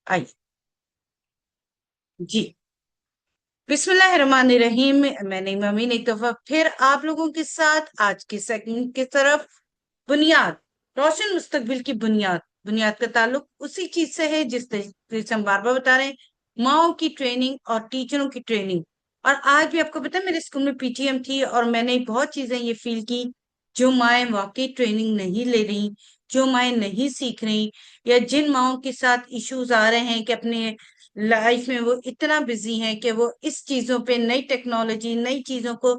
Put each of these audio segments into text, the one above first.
आइए जी। बिस्मिल्लाहिर्रहमानिर्रहीम। मैं नईम अमीन एक दफा फिर आप लोगों के साथ आज के सेगमेंट की तरफ। बुनियाद, रोशन मुस्तकबिल की बुनियाद। बुनियाद का ताल्लुक उसी चीज से है जिस तरीके से हम बार बार बता रहे हैं, माओ की ट्रेनिंग और टीचरों की ट्रेनिंग। और आज भी आपको पता है मेरे स्कूल में पीटीएम थी और मैंने बहुत चीजें ये फील की जो माएँ वाकई ट्रेनिंग नहीं ले रही, जो माएँ नहीं सीख रही, या जिन माओ के साथ इश्यूज आ रहे हैं कि अपने लाइफ में वो इतना बिजी हैं कि वो इस चीजों पे, नई टेक्नोलॉजी, नई चीजों को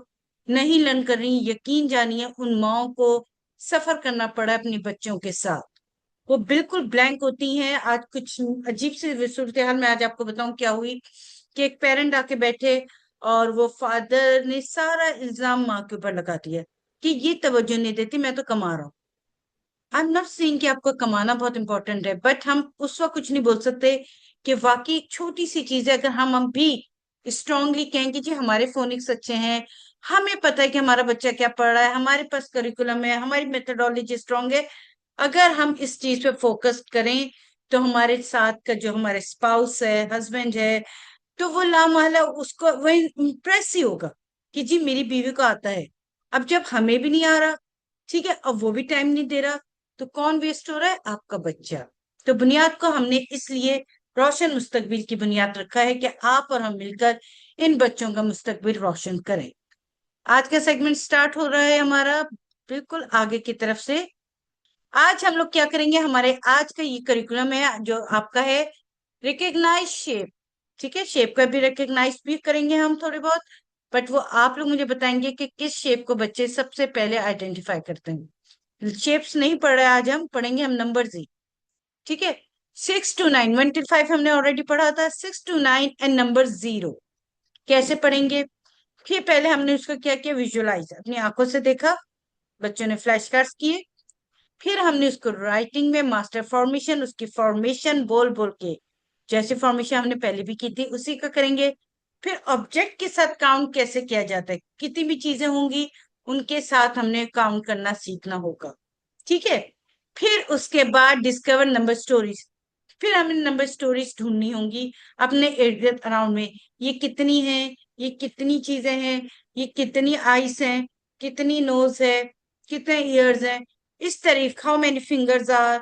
नहीं लर्न कर रही। यकीन जानिए उन माओ को सफर करना पड़ा अपने बच्चों के साथ। वो बिल्कुल ब्लैंक होती हैं। आज कुछ अजीब सी सूरत हाल में आज आपको बताऊं क्या हुई कि एक पेरेंट आके बैठे और वो फादर ने सारा इल्जाम माँ के ऊपर लगा दिया कि ये तवज्जो नहीं देती, मैं तो कमा रहा हूँ। आई एम नॉट सेइंग कि आपको कमाना बहुत इंपॉर्टेंट है, बट हम उस वक्त कुछ नहीं बोल सकते कि वाकई एक छोटी सी चीज है। अगर हम भी स्ट्रांगली कहें कि जी हमारे फोनिक्स अच्छे हैं, हमें पता है कि हमारा बच्चा क्या पढ़ रहा है, हमारे पास करिकुलम है, हमारी मेथोडोलॉजी स्ट्रांग है, अगर हम इस चीज पे फोकस करें तो हमारे साथ का जो हमारे स्पाउस है, हस्बैंड है, तो वो लामहला उसको वो इम्प्रेस ही होगा कि जी मेरी बीवी को आता है। अब जब हमें भी नहीं आ रहा, ठीक है, अब वो भी टाइम नहीं दे रहा, तो कौन वेस्ट हो रहा है? आपका बच्चा। तो बुनियाद को हमने इसलिए रोशन मुस्तकबिल की बुनियाद रखा है कि आप और हम मिलकर इन बच्चों का मुस्तकबिल रोशन करें। आज का सेगमेंट स्टार्ट हो रहा है हमारा बिल्कुल आगे की तरफ से। आज हम लोग क्या करेंगे, हमारे आज का ये करिकुलम है जो आपका है रिकग्नाइज शेप। ठीक है, शेप का भी रिकग्नाइज भी करेंगे हम थोड़े बहुत, बट वो आप लोग मुझे बताएंगे कि किस शेप को बच्चे सबसे पहले आइडेंटिफाई करते हैं। शेप्स नहीं पढ़ रहे आज, हम पढ़ेंगे हम नंबर्स ही। ठीक है, 6 to 9, 1 till 5 हमने ऑलरेडी पढ़ा था। 6 to 9 एंड नंबर 0 कैसे पढ़ेंगे? फिर पहले हमने उसको क्या किया, विजुअलाइज, अपनी आंखों से देखा, बच्चों ने फ्लैश कार्ड्स किए। फिर हमने उसको राइटिंग में मास्टर फॉर्मेशन, उसकी फॉर्मेशन बोल बोल के, जैसे फॉर्मेशन हमने पहले भी की थी उसी का करेंगे। फिर ऑब्जेक्ट के साथ काउंट कैसे किया जाता है, कितनी भी चीजें होंगी उनके साथ हमने काउंट करना सीखना होगा। ठीक है, फिर उसके बाद डिस्कवर नंबर स्टोरीज। फिर हमें नंबर स्टोरीज ढूंढनी होंगी अपने इर्द गिर्द अराउंड में। ये कितनी है, ये कितनी चीजें हैं, ये कितनी आइस हैं, कितनी नोज है, कितने ईयर्स हैं, इस तरीके, हाउ मेनी फिंगर्स आर।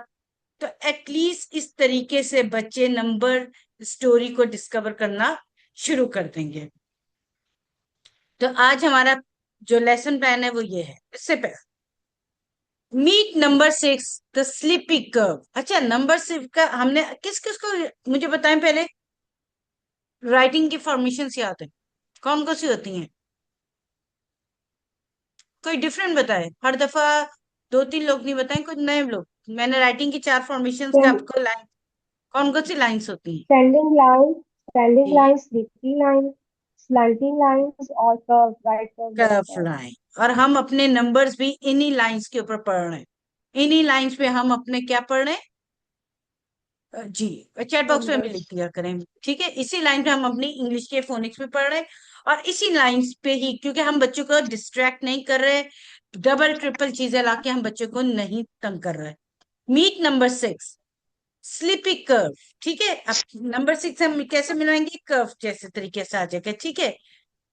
तो एटलीस्ट इस तरीके से बच्चे नंबर स्टोरी को डिस्कवर करना शुरू कर देंगे। तो आज हमारा जो लेसन प्लान है वो ये है। इससे पहले meet number 6 the sleepy curve. अच्छा, नंबर 6 का हमने किस किस को, मुझे बताएं पहले। राइटिंग की फॉर्मेशन याद है? कौन कौन सी होती हैं? कोई डिफरेंट बताए, हर दफा दो तीन लोग नहीं बताएं, कुछ नए लोग। मैंने राइटिंग की 4 फॉर्मेशंस का आपको लाइन, कौन कौन सी लाइंस होती हैं? स्टैंडिंग जी, line, sleeping line, slanting lines और curve, right curve, left curve curve. Line. और हम अपने नंबर्स भी इन्हीं लाइंस के ऊपर पढ़ रहे हैं। इन्हीं लाइंस पे हम अपने क्या पढ़ रहे हैं? जी, चैट बॉक्स में भी लिख नंबर्स। दिया करें। ठीक है, इसी लाइन पे हम अपनी इंग्लिश के फोनिक्स पे पढ़ रहे हैं। और इसी लाइंस पे ही, क्योंकि हम बच्चों को डिस्ट्रैक्ट नहीं कर रहे, डबल ट्रिपल चीजें लाके हम बच्चों को नहीं तंग कर रहे। Meet number 6 sleepy curve. ठीक है, अब नंबर 6 हम कैसे मिलाएंगे? कर्व जैसे तरीके से आ जाएगा। ठीक है,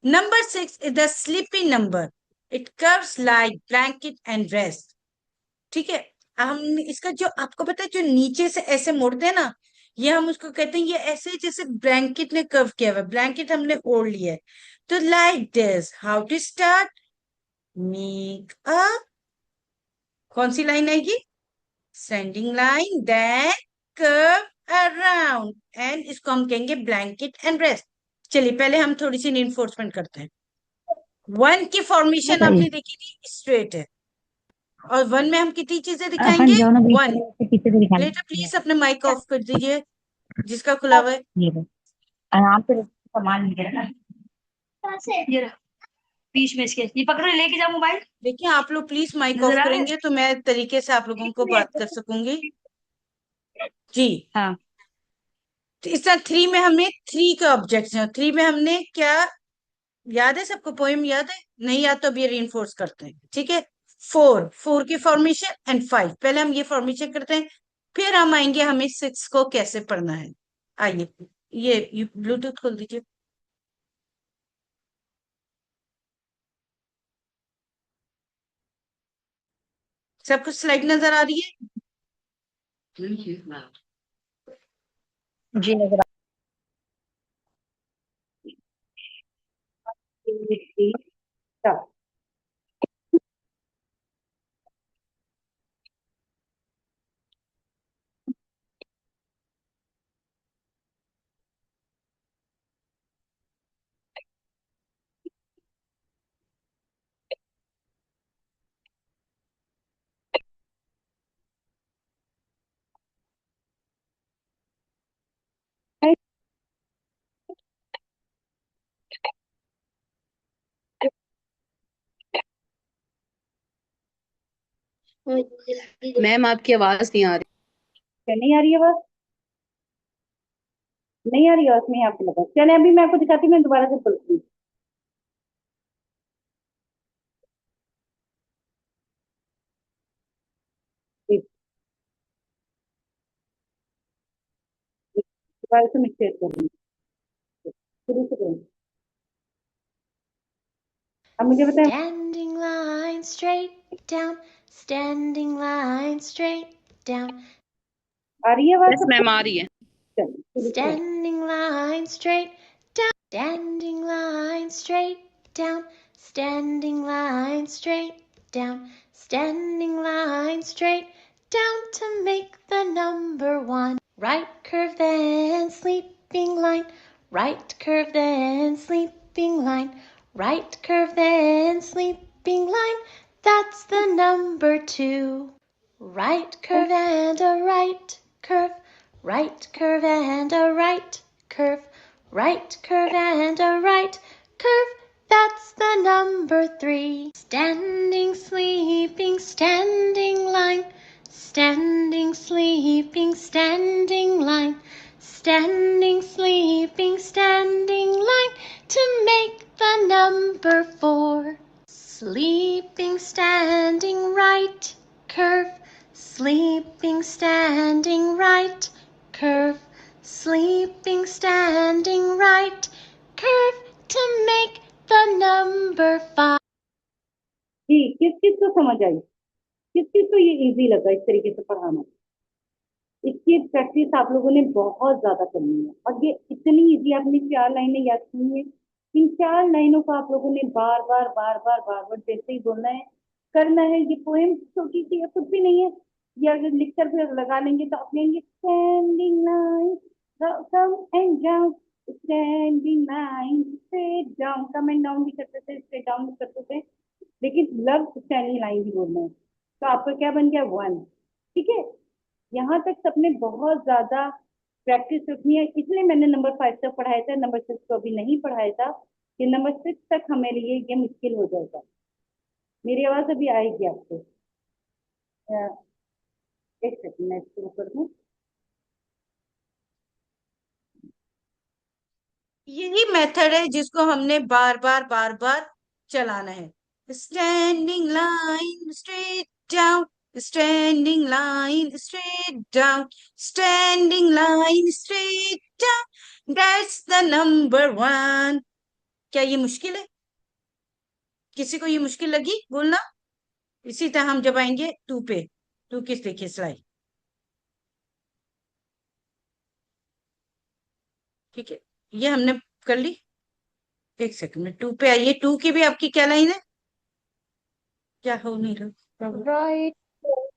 number 6 is the sleepy number, it curves like blanket and rest. ठीक है, हम इसका जो आपको पता है जो नीचे से ऐसे मोड़ते हैं ना, ये हम उसको कहते हैं, ये ऐसे जैसे ब्लैंकेट ने कर्व किया हुआ है, ब्लैंकेट हमने ओढ़ लिया है। तो like this, how to start, make a, कौन सी लाइन आएगी? Standing line, then curve around, and इसको हम कहेंगे ब्लैंकेट एंड रेस्ट। चलिए पहले हम थोड़ी सी इन्फोर्समेंट करते हैं। 1 की फॉर्मेशन बताइए। आपने देखी थी, स्ट्रेट है। और 1 में हम कितनी चीजें हाँ दिखाएंगे? जाओ ना बीच 1। से पीछे से दिखा बेटा प्लीज अपने माइक ऑफ कर दीजिए, जिसका खुला हुआ है। ये लो, आराम से सामान लेके रखना। कहाँ से? ये रहा, बीच में इसके, ये पकड़ो, लेके जाओ मोबाइल। देखिए आप लोग प्लीज माइक ऑफ नजर आ रहा है? करेंगे तो मैं तरीके से आप लोगों को बात कर सकूंगी। जी, हाँ। तो इस तरह 3 में हमने 3 के ऑब्जेक्ट्स हैं। 3 में हमने क्या याद है? सबको पोएम याद है? नहीं याद तो अब ये रीइंफोर्स करते हैं। ठीक है, 4 की फॉर्मेशन एंड 5, पहले हम ये फॉर्मेशन करते हैं, फिर हम आएंगे हमें 6 को कैसे पढ़ना है। आइए, ये ब्लूटूथ खोल दीजिए। सब कुछ स्लाइड नजर आ रही है? जी नजर आ मैम आपकी आवाज नहीं आ रही। क्या नहीं आ रही है बस? नहीं आ रही है, उसमें आपको लगा। चले अभी मैं आपको दिखाती हूँ, मैं दोबारा से खोलती हूँ। एक- दोबारा से मैं शेयर कर रही हूँ, शुरू से करूँ। अब मुझे बताएं, Standing line straight down, standing line straight down, आ रही है आवाज यस सबको? मैम आ रही है। चलिए शुरू से करें। standing line straight down, standing line straight down, standing line straight down, standing line straight down to make the number one. Right curve then sleeping line, right curve then sleeping line, right curve then sleeping line. That's the number two. Right curve and a right curve, right curve and a right curve, right curve and a right curve. That's the number three. Standing, sleeping, standing line, standing, sleeping, standing line, standing, sleeping, standing line to make the number four. Sleeping, standing, right curve, sleeping, standing, right curve, sleeping, standing, right curve to make the number five. जी, किस चीज को समझ आई? किस चीज को ये easy लगा इस तरीके से पढ़ाना? इसकी प्रैक्टिस आप लोगों ने बहुत ज्यादा करनी है, और ये इतनी इजी, आपने 4 लाइनें याद की है। इन 4 लाइनों को आप लोगों ने बार बार बार बार बार बार जैसे ही बोलना है, करना है। ये पोएम छोटी सी है, कुछ भी नहीं है। ये अगर लिख कर फिर लगा लेंगे तो आप लेंगे standing line, come and down, standing line, straight down, come and down भी करते थे, स्ट्रेट डाउन भी करते थे, लेकिन लव स्टैंडिंग लाइन भी बोलना है। तो आपका क्या बन गया? 1। ठीक है, यहाँ तक सबने बहुत ज्यादा प्रैक्टिस रखनी है, इसलिए मैंने नंबर 5 तक पढ़ाया था, नंबर 6 को अभी नहीं पढ़ाया था कि नंबर 6 तक हमारे लिए ये मुश्किल हो जाएगा। मेरी आवाज अभी आएगी आपको? एक सेकंड मैं शुरू कर दूं। यही मेथड है जिसको हमने बार बार बार बार चलाना है। Standing line straight down, standing line straight down, standing line straight down, that's the number one. क्या ये मुश्किल है? किसी को ये मुश्किल लगी बोलना? इसी तरह हम जब आएंगे 2 पे, 2 किस देखिए स्लाइड। ठीक है, ये हमने कर ली। एक सेकंड में 2 पे आइए। 2 की भी आपकी क्या लाइन है? क्या हो नहीं रहा? राइट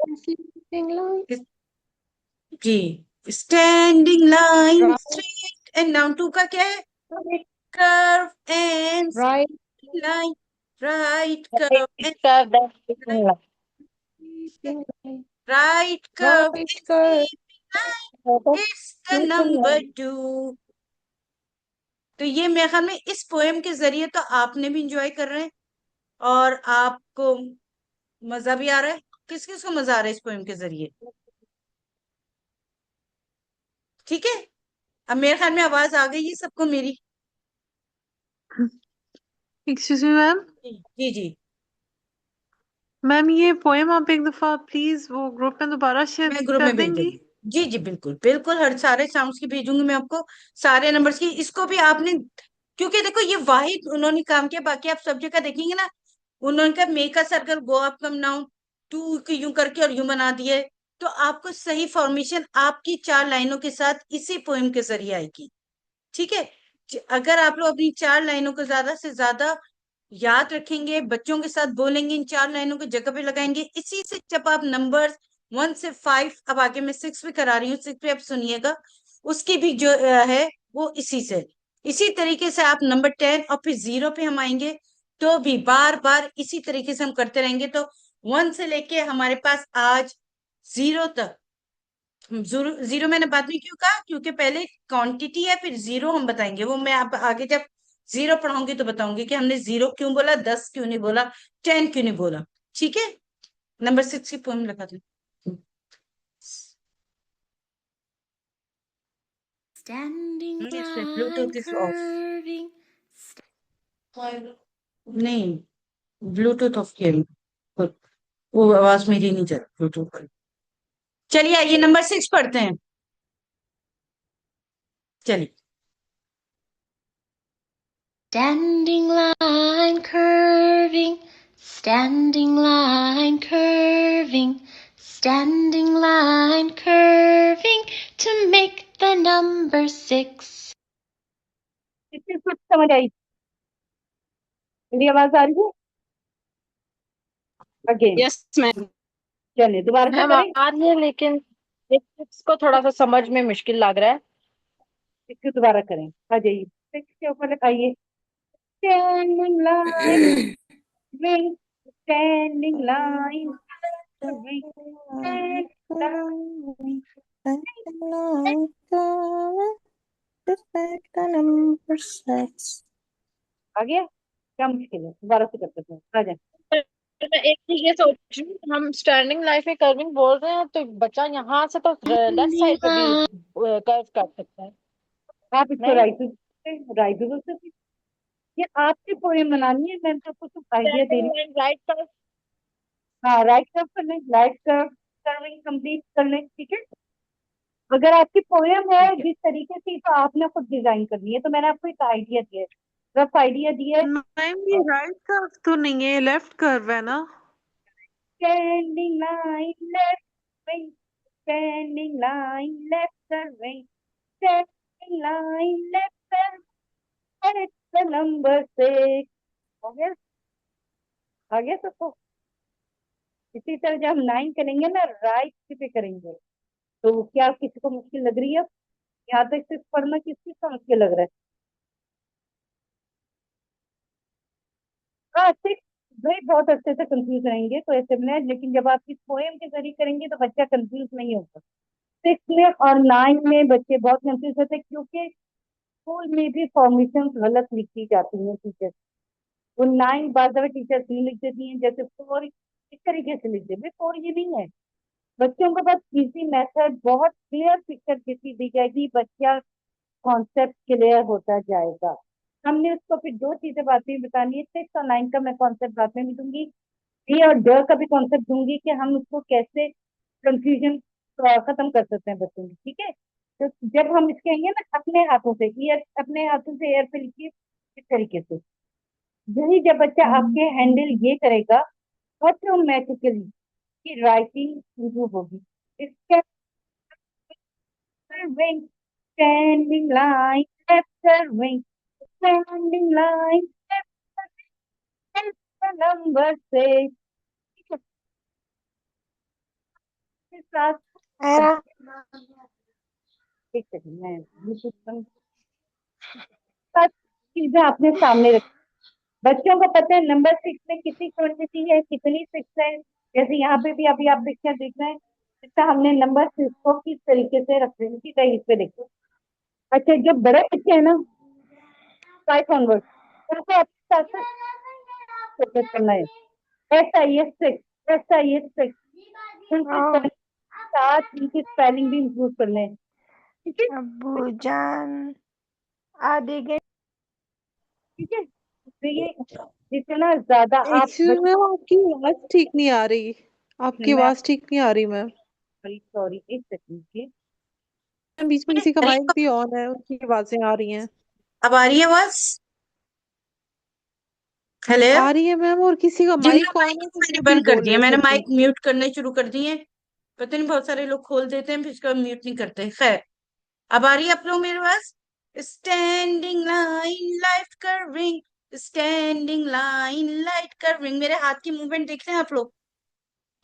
sleeping line, जी, standing line straight and down. 2 का क्या है? Curve and right line, right curve and sleeping line, right curve right and curve, sleeping line is the sleeping number line. 2। तो ये मेरे ख्याल में इस पोएम के जरिए तो आपने भी इंजॉय कर रहे हैं और आपको मजा भी आ रहा है। किस किस को मजा आ रहा है इस पोएम के जरिए? ठीक है, अब मेरे ख्याल में आवाज आ गई है सबको मेरी। Excuse me ma'am. जी जी, मैम ये पोएम आप एक दफा प्लीज वो ग्रुप में दोबारा शेयर मैं ग्रुप कर में भेज देंगी? दूंगी। जी जी बिल्कुल बिल्कुल, हर सारे साउंड्स की भेजूंगी मैं आपको, सारे नंबर्स की। इसको भी आपने, क्योंकि देखो ये वाहिद उन्होंने काम किया, बाकी आप सब जगह देखेंगे ना, उन्होंने कहा make a circle go up come down, two को यूं करके और यूं बना दिए। तो आपको सही फॉर्मेशन आपकी 4 लाइनों के साथ इसी पोएम के जरिए आएगी। ठीक है। अगर आप लोग अपनी 4 लाइनों को ज्यादा से ज्यादा याद रखेंगे, बच्चों के साथ बोलेंगे, इन 4 लाइनों को जगह पे लगाएंगे, इसी से जब आप नंबर्स 1 से 5, अब आगे मैं 6 भी करा रही हूँ, 6 भी आप सुनिएगा, उसकी भी जो है वो इसी से, इसी तरीके से आप नंबर 10 और फिर 0 पे हम आएंगे, तो भी बार बार इसी तरीके से हम करते रहेंगे। तो 1 से लेके हमारे पास आज 0 तक, जीरो जीरो मैंने बाद में क्यों कहा, क्योंकि पहले क्वांटिटी है फिर 0 हम बताएंगे, वो मैं आप आगे जब 0 पढ़ाऊंगी तो बताऊंगी कि हमने 0 क्यों बोला, 10 क्यों नहीं बोला, 10 क्यों नहीं बोला। ठीक है। नंबर 6 की पोएम लगा दो। Standing इसमें line Bluetooth is of. curving. नहीं, ब्लूटूथ ऑफ किया है। वो आवाज मेरी नहीं जा रही ब्लूटूथ पर। चलिए आइए नंबर 6 पढ़ते हैं। चलिए। Standing line curving, standing line curving, standing line curving to make the number 6. किसकी कुछ समझ आई? मेरी आवाज आ रही है? Again yes ma'am. चलिए दोबारा से मैम करें। आ रही है, लेकिन इसको थोड़ा सा समझ में मुश्किल लग रहा है। इसको दोबारा करें। आ जाइए, 6 के ऊपर लगाइए। स्टैंडिंग लाइन में, स्टैंडिंग लाइन में, आ गया? क्या मुश्किल है, दोबारा से करते हैं, आ जाए। मैं एक चीज ये सोच रही हूँ, हम स्टैंडिंग लाइफ में कर्विंग बोल रहे हैं, तो बच्चा यहाँ से तो लेफ्ट Standing साइड पे भी line. कर्व कर सकता है। आप इसको नहीं, राइट भी बोल सकते हैं। ये आपकी पोएम बनानी है, मैं तो आपको सिर्फ आइडिया दे स्टैंडिंग रही लाइन राइट कर्व। हूँ। हाँ, राइट कर्व कर लें, राइट कर्व कर्विंग कंप्लीट कर लें। ठीक है। अगर आपकी पोएम है ठीक है जिस तरीके से, तो आपने खुद डिजाइन करनी है। तो मैंने आपको एक आइडिया दिया है, रफ आइडिया दिया है। मैम ये राइट कर्व तो नहीं है, लेफ्ट कर्व है ना? Standing line left wing, standing line left wing, standing line left, the number 6। हो गया? आ गया सबको? इसी तरह जब हम 9 करेंगे ना, राइट पे करेंगे। तो क्या किसी को मुश्किल लग रही है? यहाँ तक सिर्फ पढ़ना किस चीज का मुश्किल लग रहा है? हाँ, सिक्स भाई बहुत अच्छे से कंफ्यूज रहेंगे तो ऐसे में, लेकिन जब आप इस पोएम के जरिए करेंगे तो बच्चा कंफ्यूज नहीं होगा। 6 में और 9 में बच्चे बहुत कंफ्यूज होते हैं, क्योंकि स्कूल में भी फॉर्मेशन गलत लिखी जाती है टीचर। वो 9 बाद में टीचर 3 लिख देती हैं, जैसे 4 इस तरीके से लिख देते। 4 ये नहीं है। बच्चों को बस इजी मेथड, बहुत क्लियर पिक्चर किसी दी जाएगी, बच्चा कॉन्सेप्ट क्लियर होता जाएगा। हमने उसको फिर 2 चीजें बाद में बतानी है। 6 और 9 का मैं कॉन्सेप्ट बाद में भी दूंगी, डी और ड का भी कॉन्सेप्ट दूंगी, कि हम उसको कैसे कंफ्यूजन खत्म कर सकते हैं बच्चों की। ठीक है। तो जब हम इसके आएंगे ना, अपने हाथों से ईयर, अपने हाथों से एयर पे लिखिए इस तरीके से। यही जब बच्चा आपके हैंडल ये करेगा, ऑटोमेटिकली की राइटिंग इम्प्रूव होगी। इसके wing, standing line, left wing, standing line, left the number 6। ठीक है। इसके साथ एक सेकंड, मैं ब्लूटूथ बंद। सात चीजें आपने सामने रखी। बच्चों को पता है नंबर 6 में कितनी क्वांटिटी है, कितनी 6 है। जैसे यहाँ पे भी अभी आप पिक्चर देख रहे हैं, इसका हमने नंबर 6 को किस तरीके से रख रहे हैं, इसी तरह इस पे देखो। अच्छा, जो बड़े बच्चे हैं ना, 5 ऑनवर्ड, उनको आपके साथ फोकस करना है। ऐसा ये 6, ऐसा ये 6, उनके साथ उनकी स्पेलिंग भी इम्प्रूव करने हैं। ठीक है। अब्बू जान आधे घंटे। ठीक है। तो ये जितना ज्यादा आप एक्चुअली मैम आपकी आवाज ठीक नहीं आ रही, आपकी मैं आवाज ठीक नहीं आ रही मैम। सॉरी एक सेकंड के। बीच में किसी का अरे माइक भी ऑन है, उनकी आवाजें आ रही हैं। अब आ रही है आवाज? हेलो। आ रही है मैम, और किसी का जिनका माइक ऑन माइक है तो मैंने कुछ भी बंद कर बोल दिया, रहे हैं मैंने फिर माइक भी। म्यूट करने शुरू कर दिए। पता नहीं, बहुत सारे लोग खोल देते हैं फिर उसका म्यूट नहीं करते। खैर, अब आ रही है आप लोग मेरे पास? Standing line light curving, standing line light curving. मेरे हाथ की मूवमेंट देख रहे हैं आप लोग?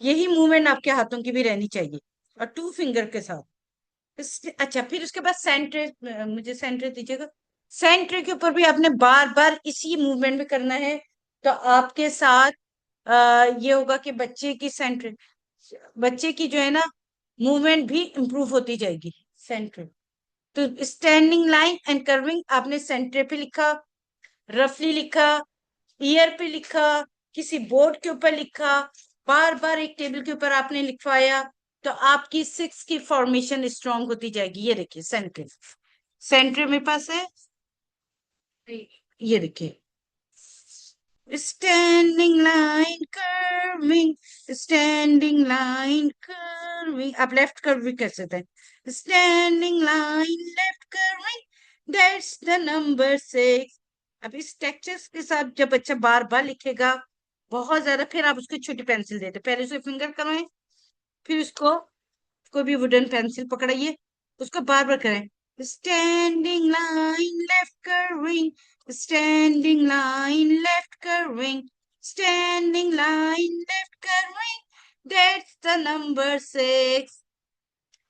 यही मूवमेंट आपके हाथों की भी रहनी चाहिए, और टू फिंगर के साथ। अच्छा, फिर उसके बाद सेंटर, मुझे सेंटर दीजिएगा। सेंटर के ऊपर भी आपने बार बार इसी मूवमेंट में करना है। तो आपके साथ ये होगा कि बच्चे की जो है ना मूवमेंट भी इंप्रूव होती जाएगी। सेंटर, तो स्टैंडिंग लाइन एंड कर्विंग आपने सेंटर पे लिखा, रफली लिखा, ईयर पे लिखा, किसी बोर्ड के ऊपर लिखा, बार बार एक टेबल के ऊपर आपने लिखवाया, तो आपकी सिक्स की फॉर्मेशन स्ट्रांग होती जाएगी। ये देखिए सेंटर, सेंटर मेरे पास है, ये देखिए standing line curving, standing line curving. आप लेफ्ट कर्व भी कर सकते हैं। Standing line left curving, that's the number 6। अब इस टेक्सचर्स के साथ जब बच्चा बार बार लिखेगा बहुत ज्यादा, फिर आप उसको छोटी पेंसिल देते, पहले उसे फिंगर करवाएं, फिर उसको कोई भी वुडन पेंसिल पकड़ाइए, उसको बार बार करें। Standing line left curving, standing line left curving, standing line left curving, that's the number 6।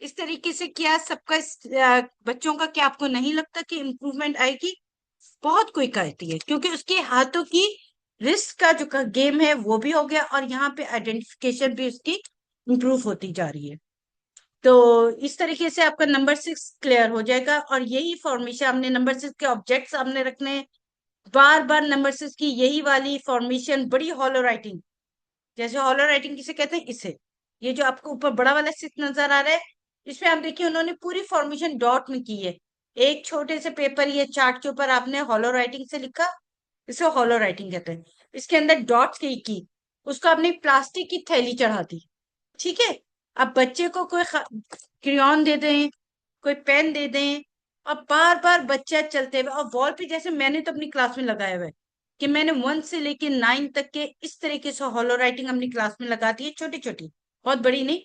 इस तरीके से किया सबका बच्चों का, क्या आपको नहीं लगता कि इम्प्रूवमेंट आएगी? बहुत क्विक आती है, क्योंकि उसके हाथों की रिस्ट का जो गेम है वो भी हो गया, और यहाँ पे आइडेंटिफिकेशन भी उसकी इम्प्रूव होती जा रही है। तो इस तरीके से आपका नंबर 6 क्लियर हो जाएगा। और यही फॉर्मेशन हमने नंबर 6 के ऑब्जेक्ट्स हमने रखने हैं। बार बार नंबर 6 की यही वाली फॉर्मेशन, बड़ी हॉलो राइटिंग, जैसे हॉलो राइटिंग किसे कहते हैं, इसे, ये जो आपको ऊपर बड़ा वाला 6 नजर आ रहा है, इसमें आप देखिए उन्होंने पूरी फॉर्मेशन डॉट में की है। एक छोटे से पेपर या चार्ट के ऊपर आपने हॉलो राइटिंग से लिखा, इसे हॉलो राइटिंग कहते हैं। इसके अंदर डॉट्स की उसको आपने प्लास्टिक की थैली चढ़ा दी। ठीक है, अब बच्चे को कोई क्रियॉन दे दें, कोई पेन दे दें, और बार बार बच्चा चलते हुए, और वॉल पे, जैसे मैंने तो अपनी क्लास में लगाया हुआ है कि मैंने 1 से लेके 9 तक के इस तरीके से हॉलो राइटिंग अपनी क्लास में लगा दी है, छोटी छोटी, बहुत बड़ी नहीं।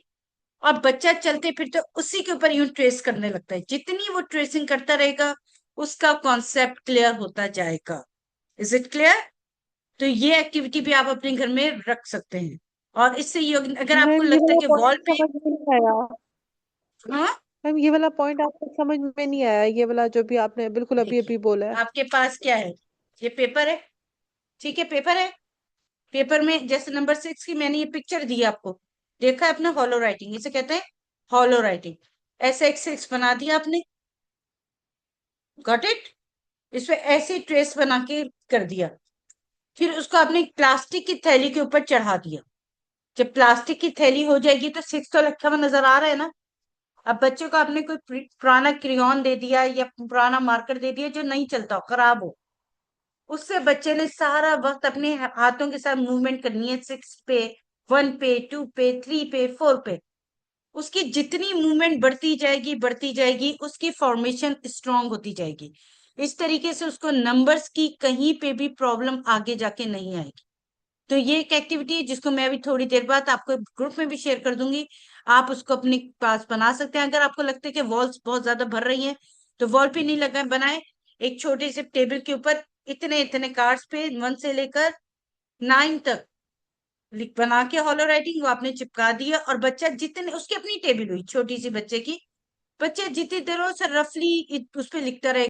और बच्चा चलते फिरते उसी के ऊपर यूं ट्रेस करने लगता है, जितनी वो ट्रेसिंग करता रहेगा उसका कॉन्सेप्ट क्लियर होता जाएगा। Is it clear? तो ये एक्टिविटी भी आप अपने घर में रख सकते हैं। और इससे ये अगर आपको मैम ये लगता है वाला कि वॉल पॉइंट पे, समझ में नहीं आया। हाँ, मैम ये वाला पॉइंट आपको समझ में नहीं आया, ये वाला जो भी आपने बिल्कुल अभी देखिए अभी बोला है। आपके पास क्या है, ये पेपर है, ठीक है, पेपर है। पेपर में जैसे नंबर 6 की मैंने ये पिक्चर दी है आपको, देखा है आपने, हॉलो राइटिंग इसे कहते हैं, हॉलो राइटिंग। ऐसे एक 6 बना दिया आपने, गॉट इट? इसमें ऐसे ट्रेस बना के कर दिया, फिर उसको आपने प्लास्टिक की थैली के ऊपर चढ़ा दिया। जब प्लास्टिक की थैली हो जाएगी तो 6 तो लिखा हुआ नजर आ रहा है ना। अब बच्चे को आपने कोई पुराना क्रेयॉन दे दिया या पुराना मार्कर दे दिया जो नहीं चलता हो, खराब हो, उससे बच्चे ने सारा वक्त अपने हाथों के साथ मूवमेंट करनी है। 6 पे, 1 पे, 2 पे, 3 पे, 4 पे, उसकी जितनी मूवमेंट बढ़ती जाएगी उसकी फॉर्मेशन स्ट्रांग होती जाएगी। इस तरीके से उसको नंबर्स की कहीं पे भी प्रॉब्लम आगे जाके नहीं आएगी। तो ये एक एक्टिविटी है जिसको मैं अभी थोड़ी देर बाद आपको ग्रुप में भी शेयर कर दूंगी। आप उसको अपने पास बना सकते हैं। अगर आपको लगता है कि वॉल्स बहुत ज्यादा भर रही हैं तो वॉल पे नहीं लगा बनाए, एक छोटे से टेबल के ऊपर इतने इतने कार्ड्स पे 1 से लेकर 9 तक लिख बना के हॉलो राइटिंग वो आपने चिपका दिया, और बच्चा जितने, उसकी अपनी टेबल हुई छोटी सी बच्चे की, बच्चे जितनी देर से रफली उस पर लिखता रहे,